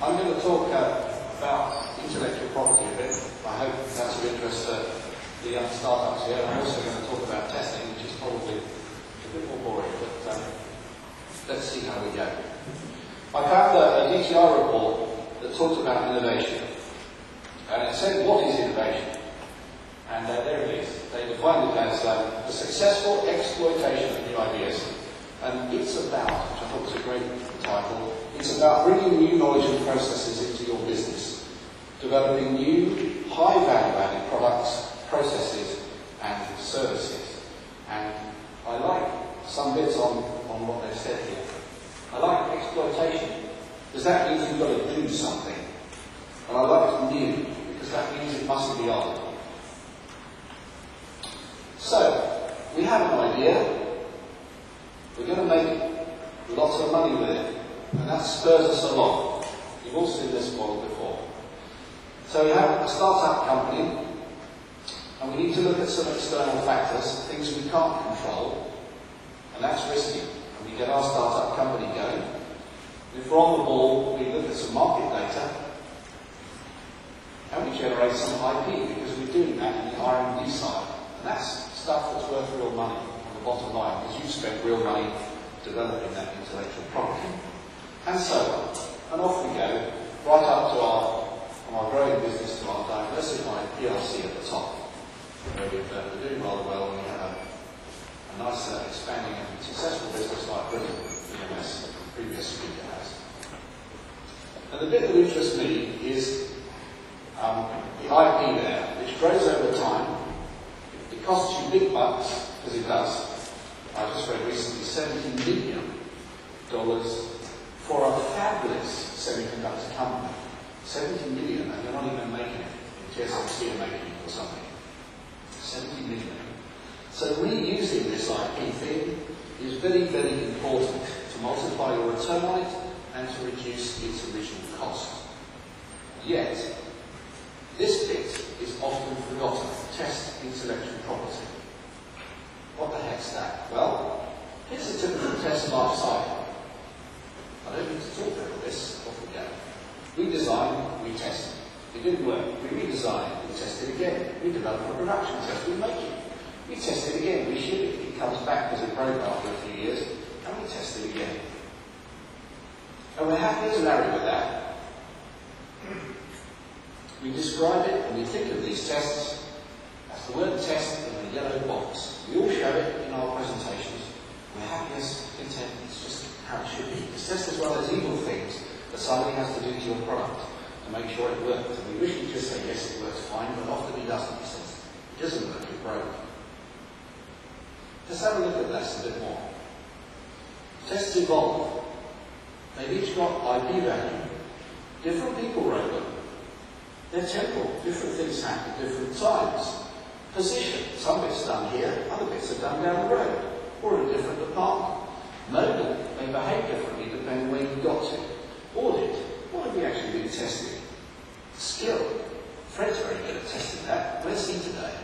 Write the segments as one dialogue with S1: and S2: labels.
S1: I'm going to talk about intellectual property a bit. I hope that's of interest to the young startups here. I'm also going to talk about testing, which is probably a bit more boring, but let's see how we go. I found a DTR report that talked about innovation, and it said, what is innovation? And there it is. They defined it as the successful exploitation of new ideas. And it's about, which I thought was a great title, it's about bringing new knowledge and processes into your business, developing new, high-value-added products, processes, and services. And I like some bits on what they've said here. I like exploitation, because that means you've got to do something. And I like new, because that means it must be on. So, we have an idea. We're going to make lots of money with it, and that spurs us along. You've all seen this model before. So we have a start-up company, and we need to look at some external factors, things we can't control, and that's risky. And we get our start-up company going. If we're on the ball, we look at some market data, and we generate some IP, because we're doing that in the R&D side. And that's stuff that's worth real money. Bottom line, because you spent real money developing that intellectual property, and so on. And off we go, right up to our growing business, to our diversified PLC at the top, where we're doing rather well, and we have a nice expanding and successful business like Britain, EMS, the previous speaker has. And the bit that interests me is the IP there, which grows over time. It costs you big bucks, because it does. I just read recently $70 million for a fabulous semiconductor company. $70 million, and they're not even making it. TSMC are making it or something. $70 million. So reusing this IP thing is very, very important to multiply your return on it and to reduce its original cost. Yet, this bit is often forgotten. Test intellectual property. What the heck's that? Well, here's a typical test life cycle. I don't need to talk about this. Off we go. We design, we test. It didn't work. We redesign, we test it again. We develop a production test, we make it. We test it again, we ship it. It comes back because it broke after a few years, and we test it again. And we're happy to marry with that. We describe it and we think of these tests as the word test in a yellow box. We all show it in our presentations. We're happy as content. It's just how it should be. It's just as well as evil things that somebody has to do to your product to make sure it works. And we wish we'd just say, yes, it works fine, but often it doesn't. He says, it doesn't work, it broke. Let's have a look at this a bit more. Tests evolve. They've each got IP value. Different people wrote them. They're temporal. Different things happen at different times. Position. Some bits done here, other bits are done down the road, or in a different department. Modal. They behave differently depending where you got to. Audit. What have we actually been testing? Skill. Fred's very good at testing that. Where's he today?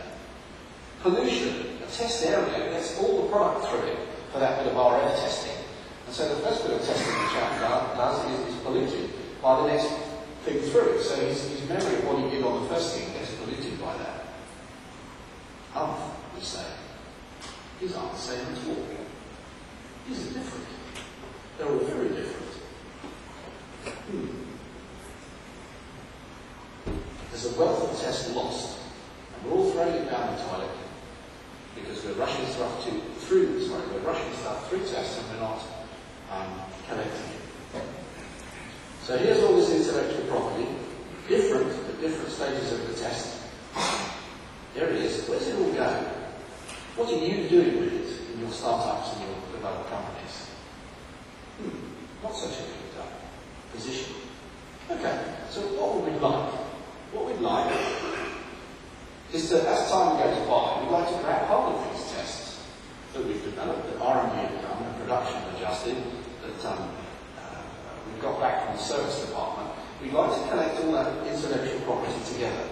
S1: Pollution. A test area gets all the product through it for that bit of RF testing. And so the first bit of testing the chap does is polluted by the next thing through. So his memory of what he did on the first thing gets polluted by that. We say. These aren't the same at all. These are different. They're all very different. There's a wealth of tests lost, and we're all throwing it down the toilet because we're rushing stuff through tests and we're not collecting it. So here's all this intellectual property, different at different stages of the test. There it is. Where's it all going? What are you doing with it in your startups and your developed companies? Not such a good position. Okay, so what would we like? What we'd like is to, as time goes by, we'd like to grab hold of these tests that we've developed, that R&D have done, and production adjusted, that we've got back from the service department. We'd like to collect all that intellectual property together.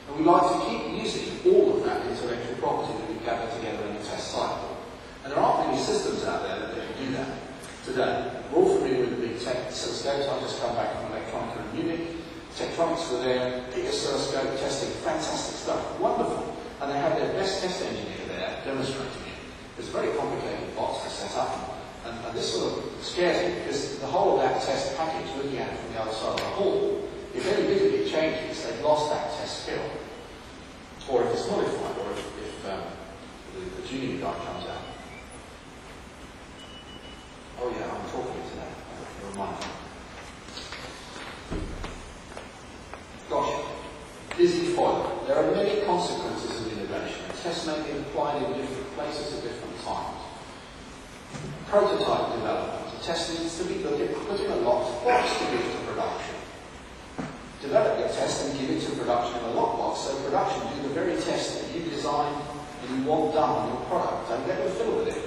S1: And we'd like to keep using all of that intellectual property that we've gathered together in the test cycle. And there aren't many systems out there that can do that today. We're all familiar with the big oscilloscopes. I've just come back from Electronica in Munich. Tektronix were there, big oscilloscope testing, fantastic stuff, wonderful. And they had their best test engineer there demonstrating it. It was a very complicated box to set up. And this sort of scares me because the whole of that test package, looking at it from the other side of the hall, if any bit of it changes, they've lost that test skill. Or if it's modified, or if the junior guy comes out. Oh yeah, I'm talking to that. Never mind. Gosh, busy foil. There are many consequences of innovation. Tests may be applied in different places at different times. Prototype development. The test needs to be put in a lockbox to give to production. Develop your test and give it to production in a lockbox, so production do the very test that you designed and you want done on your product. Don't get a fiddle with it.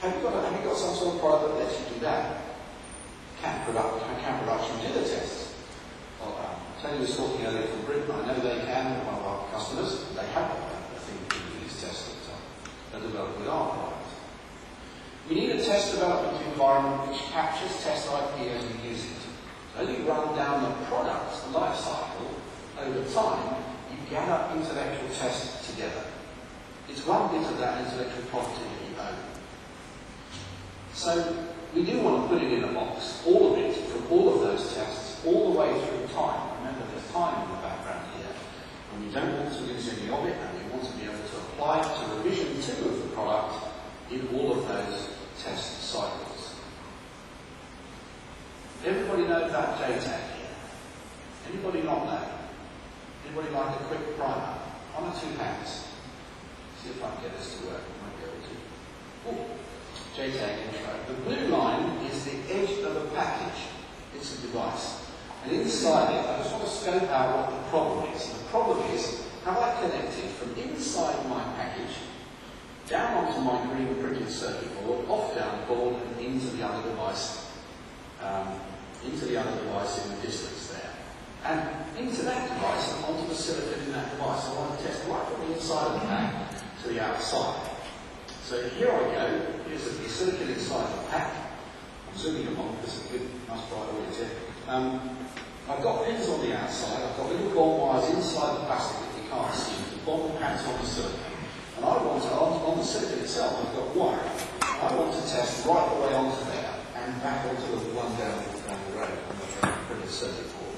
S1: Have you got some sort of product that lets you do that? Can production do the tests? Well, Tony was talking earlier from Britain. I know they can, one of our customers. They have a thing to do these tests that are developed with our product. We need a test development environment which captures test IP as we use it. As you run down the product's life cycle, over time, you gather intellectual tests together. It's one bit of that intellectual property that you own. So, we do want to put it in a box, all of it, from all of those tests, all the way through time. Remember, there's time in the background here. And we don't want to lose any of it, and we want to be able to apply it to revision 2 of the product in all of those test cycles. Everybody knows that Xjtag here. Anybody not know? Anybody like a quick primer? 1 or 2 hands. See if I can get this to work. I might be able to. Ooh. Xjtag intro. The blue line is the edge of a package. It's a device. And inside it, I just want to scope out what the problem is. And the problem is, have I connected from inside my package down onto my green printed circuit board, off down the board, and into the other device in the distance there. And into that device and onto the silicon in that device. I want to test right from the inside of the pack to the outside. So here I go. Here's the silicon inside the pack. I'm zooming along because it's a good, nice bright audience here. I've got pins on the outside. I've got little bond wires inside the plastic that you can't see to bond the pads on the silicon. And I want to, on the silicon itself, I've got wiring. I want to test right the way onto there and back onto the one down the road on the printed circuit board.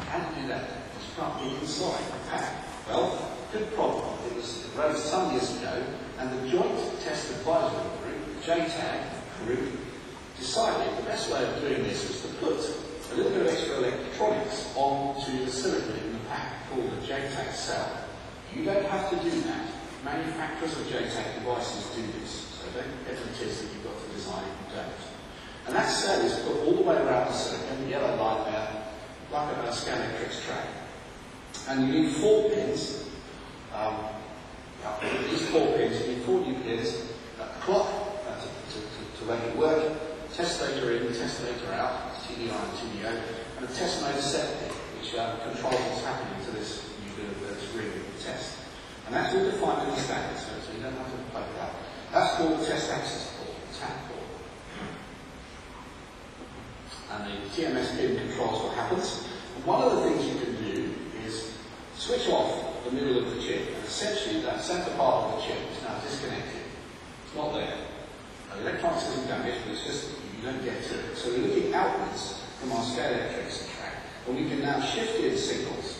S1: How do you do that? Because you can't be inside the pack. Well, good problem. It was raised some years ago, and the Joint Test Advisory Group, the Xjtag group, decided the best way of doing this was to put a little bit of extra electronics onto the silicon in the pack called the Xjtag cell. You don't have to do that. Manufacturers of Xjtag devices do this, so don't get the tips that you've got to design it, you don't. And that cell is put all the way around the silicon, the yellow line there, like a Scanectrix track. And you need 4 pins. These 4 pins, you need 4 new pins, a clock to make it work, test data in, test data out, TDI and TDO, and a test mode set pin, which controls what's happening to this new bit of this ring test. And that's all defined in the standard, so you don't have to play with that. That's called the test access port, TAP port. And the TMS pin controls what happens. And one of the things you can do is switch off the middle of the chip, and essentially that centre part of the chip is now disconnected. It's not there. Now, the electronics isn't damaged, but it's just you don't get to it. So we're looking outwards from our Scanectrix track, and we can now shift in signals.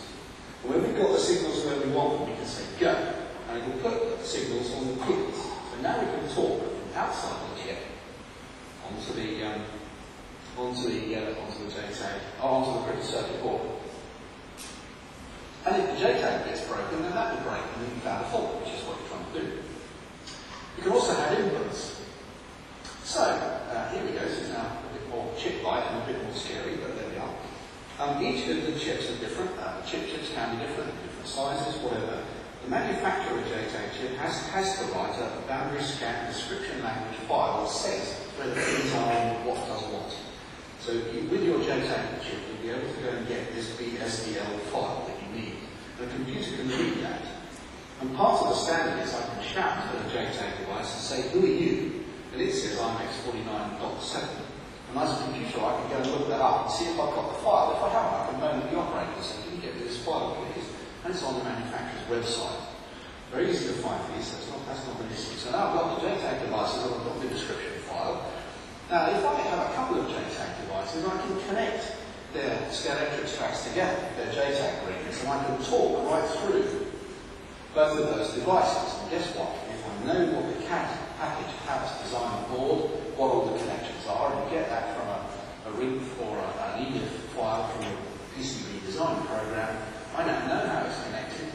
S1: And when we've got the signals where we want them, we can say go, and it will put the signals on the pins. So now we can talk from outside the chip onto the Xjtag, onto the printed circuit board. And if the Xjtag bit's broken, then that will break, and then you found a fault, which is what you're trying to do. You can also have inputs. So, here we go, so it's now a bit more chip-like and a bit more scary, but there we are. Each of the chips are different. Chips can be different sizes, whatever. The manufacturer of a Xjtag chip has to write a boundary scan description language file that says where the pins are and what does what. So with your Xjtag chip, you'll be able to go and get this BSDL file that you need. The computer can read that. And part of the standard is I can shout at a Xjtag device and say, who are you? And it says I'm X49.7. And as a computer, I can go and look that up and see if I've got the file. If I haven't, I can phone the operator and say, can you get me this file, please? And it's on the manufacturer's website. Very easy to find these, so that's not an issue. So now I've got the JTAG devices, I've got the description file. Now, if I have a couple of JTAG devices, I can connect their Xjtag tracks together, their JTAG readings, and I can talk right through both of those devices. And guess what? If I know what the package has designed on board, what all the connections are, and you get that from a RIP or an EDIF file from a PCB design program, I now know how it's connected.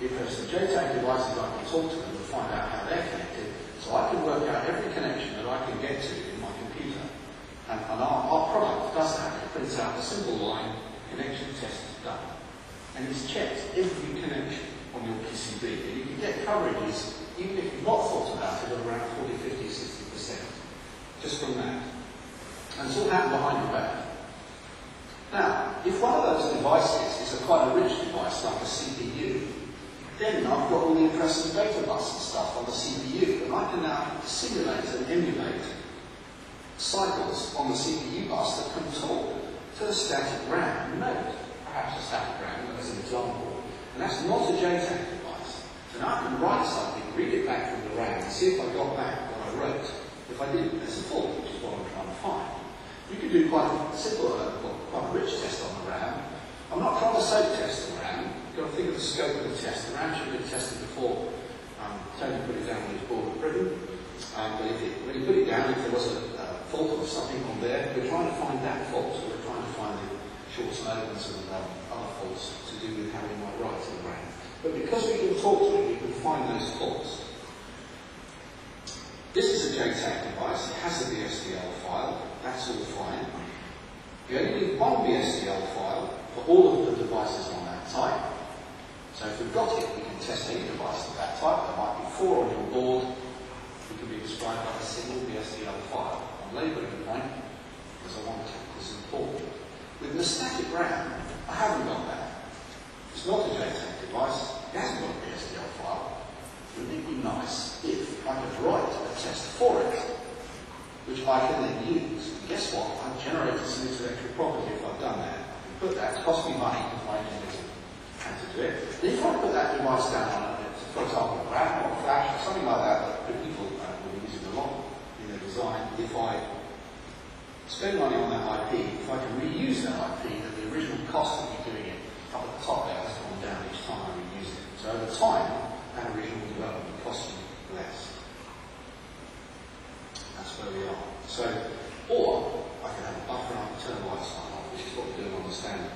S1: If there's the JTAG devices, I can talk to them and find out how they're connected, so I can work out every connection that I can get to in my computer. And our product does that. It prints out a simple line, connection test is done. And it's checked every connection on your PCB. And you can get coverages, even if you've not thought about it, of around 40, 50, 60%. Just from that. And it's all happened behind your back. Now, if one of those devices is quite a rich device, like a CPU, then I've got all the address and data bus and stuff on the CPU, and I can now simulate and emulate cycles on the CPU bus that can talk to the static RAM node, perhaps a static RAM as an example. And that's not a JTAG device. So now I can write something, read it back from the RAM, and see if I got back what I wrote. If I didn't, there's a fault, which is what I'm trying to find. You can do quite a simple, quite a rich test on the RAM. I'm not trying to soak test the RAM. You've got to think of the scope of the test. The RAM should have been tested before Tony put it down on his board of Britain. But when he put it down, if there was a fault or something on there, we're trying to find that fault. So we're trying to find the shorts and opens and other faults to do with how we might write to the RAM. But because we can talk to it, we can find those faults. This is a JTAG device. It has a BSDL file. That's all fine. You only need one BSDL file for all of the devices on that type. So if we've got it, we can test any device of that type. There might be 4 on your board. It can be described by a single BSDL file. I'm labelling the point because I want to take this important. With the static RAM, I haven't got that. It's not a JTAG device. It hasn't got a BSDL file. Wouldn't it be nice if I could write a test for it, which I can then use? And guess what? I've generated some intellectual property if I've done that. Put that, it cost me money to find how to do it. And if I put that device down on it, for example, RAM or Flash or something like that people will be using a lot in their design, if I spend money on that IP, if I can reuse that IP, then the original cost of me doing it up at the top there has gone down each time I reuse it. So over time, that original development costs you less. That's where we are. So, or I can have a buffer and I can turn the lights on and off, which is what we're doing on the stand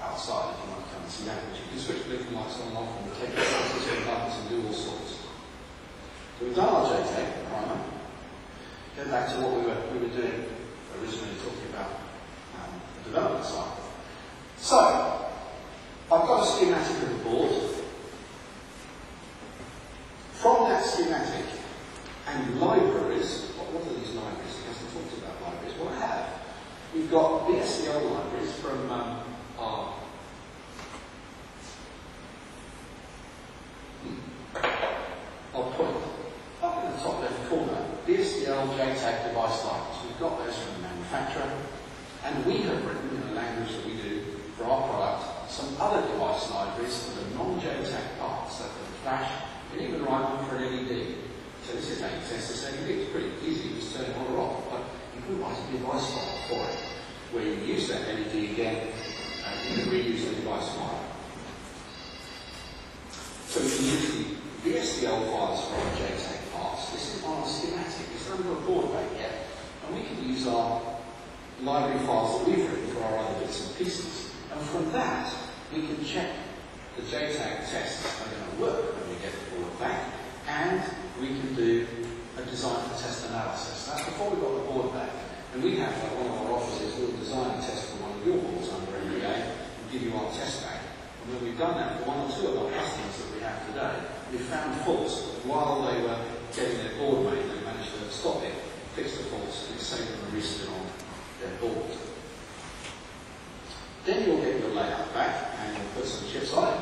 S1: outside if you want to come and see that. Which you can switch blinking lights on and off and take the buttons and do all sorts. So we've done our JTAG primer. Go back to what we were doing originally, talking about the development cycle. So, I've got a schematic of the board. From that schematic and libraries, what are these libraries? He hasn't talked about libraries. Well, I have. We've got BSDL libraries from our point. Up in the top left corner, BSDL JTAG device libraries. We've got those from the manufacturer, and we have written in the language that we do for our product some other device libraries for the non-JTAG parts, so for the flash. You can even write one for an LED. So this is how you test this LED. It's pretty easy, just turn it on or off. But you can write a device file for it, where you use that LED again, and you can reuse the device file. So we can use the BSDL files for our JTAG parts. This is on a schematic. It's not on a board back yet. And we can use our library files that we've written for our other bits and pieces. And from that, we can check the JTAG tests are going to work when we get the board back, and we can do a design for test analysis. That's before we got the board back. And we have, like one of our offices, we'll design a test for one of your boards under NDA and give you our test back. And when we've done that for 1 or 2 of our customers that we have today, we found faults that while they were getting their board made, they managed to stop it, fix the faults, and save them a reset on their board. Then you'll get your layout back and you'll put some chips on it.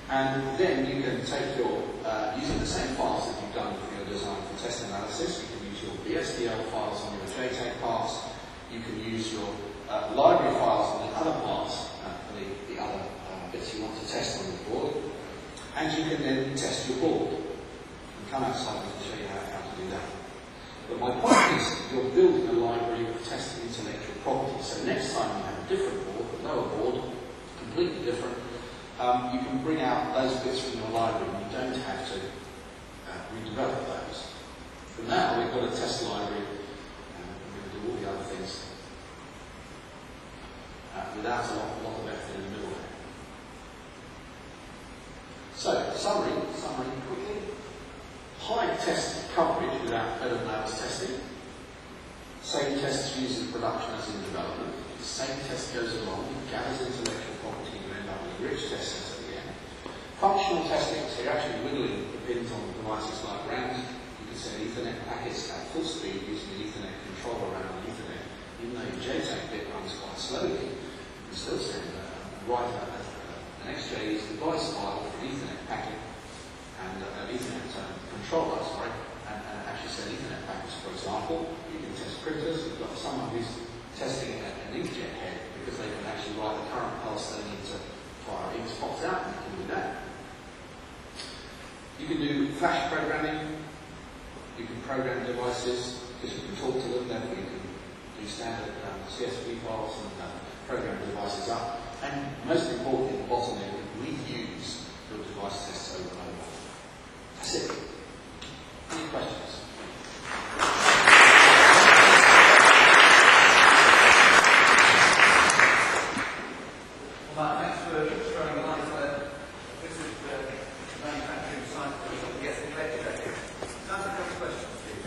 S1: And then you can take your, using the same files that you've done for your design for test analysis, you can use your the SDL files on your JTAG parts. You can use your library files on the other parts, for the other bits you want to test on the board. And you can then test your board. And come outside and show you how to do that. But my point is, you're building a library of testing intellectual property. So next time you have a different board, a lower board, completely different, you can bring out those bits from your library and you don't have to redevelop those. For now, we've got a test library and we're going to do all the other things without a lot of effort in the middle there. So, summary quickly. High test coverage without better-than-ours testing. Same tests used in production as in development. The same test goes along, gathers intellectual property, and you end up with rich test sets at the end. Functional testing, so you're actually wiggling the pins on the devices like round. You can send Ethernet packets at full speed using an Ethernet controller around the Ethernet. Even though your JTAG bit runs quite slowly, you can still send an XJ's device file for an Ethernet packet and an Ethernet controller, and actually send Ethernet packets, for example. You can test printers. You've got someone who's testing an inkjet head because they can actually write the current pulse they need to fire ink spots out, and you can do that. You can do flash programming. You can program devices because you can talk to them. Then you can do standard CSV files and program devices up. And most importantly, at the bottom there, we reuse your device tests over and over. That's it. Any questions?
S2: Well, thanks for showing the light there. This is the manufacturing site that gets the electric. Can I ask a couple of questions, please?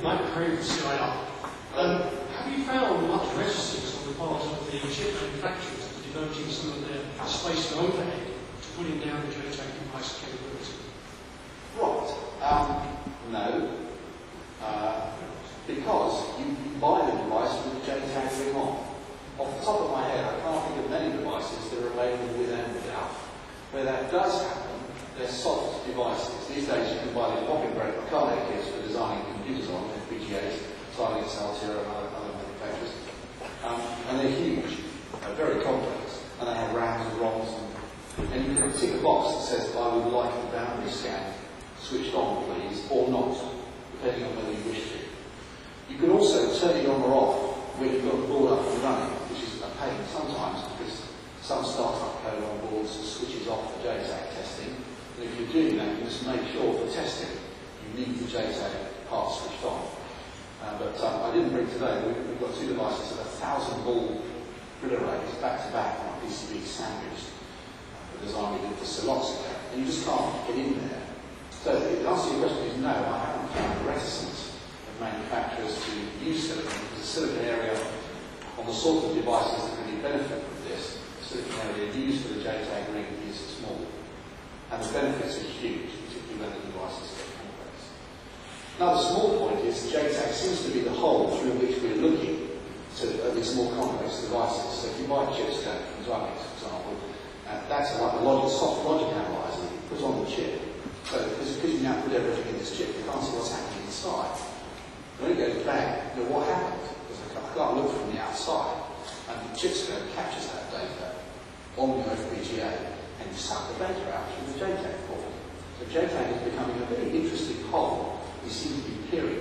S3: Like Craig CIR. Have you found much resistance on the part of the chip manufacturers to devoting some of their space and overhead to putting down the JTAG device capability?
S1: Right. No. Because you buy the device with the JTAG ring on. Off the top of my head, I can't think of many devices that are available with and without. Where that does happen, they're soft devices. These days you can buy the whopping great Arcade kits for designing computers on, FPGAs, Xilinx, Altera and other manufacturers. And they're huge, very complex, and they have RAMs and ROMs, and you can tick a box that says, I would like the boundary scan switched on, please, or not, depending on whether you wish to. You can also turn it on or off when you've got the board up and running, which is a pain sometimes because some startup code on boards switches off for JTAG testing. And if you're doing that, you must make sure for testing you need the JTAG part switched on. But I didn't bring today, we've got two devices that are 1,000 ball grid arrays back to back on a PCB sandwiched. The design we did for Siloxica, and you just can't get in there. So the answer to your question is no, I haven't found a reticence of manufacturers to use silicon, because the silicon area on the sort of devices that really benefit from this, the silicon area used for the JTAG ring is small. And the benefits are huge, particularly when the devices get complex. Another small point is JTAG seems to be the hole through which we're looking at these more complex devices. So if you buy a chipscope from Xilinx, for example, that's like a soft logic analyzer that you put on the chip. So because you now put everything in this chip, you can't see what's happening inside. When it goes bang, you know what happened? Because I can't look from the outside. And the chipscope captures that data on the FPGA, and you suck the data out through the JTAG port. So JTAG is becoming a very interesting hole. We seem to be peering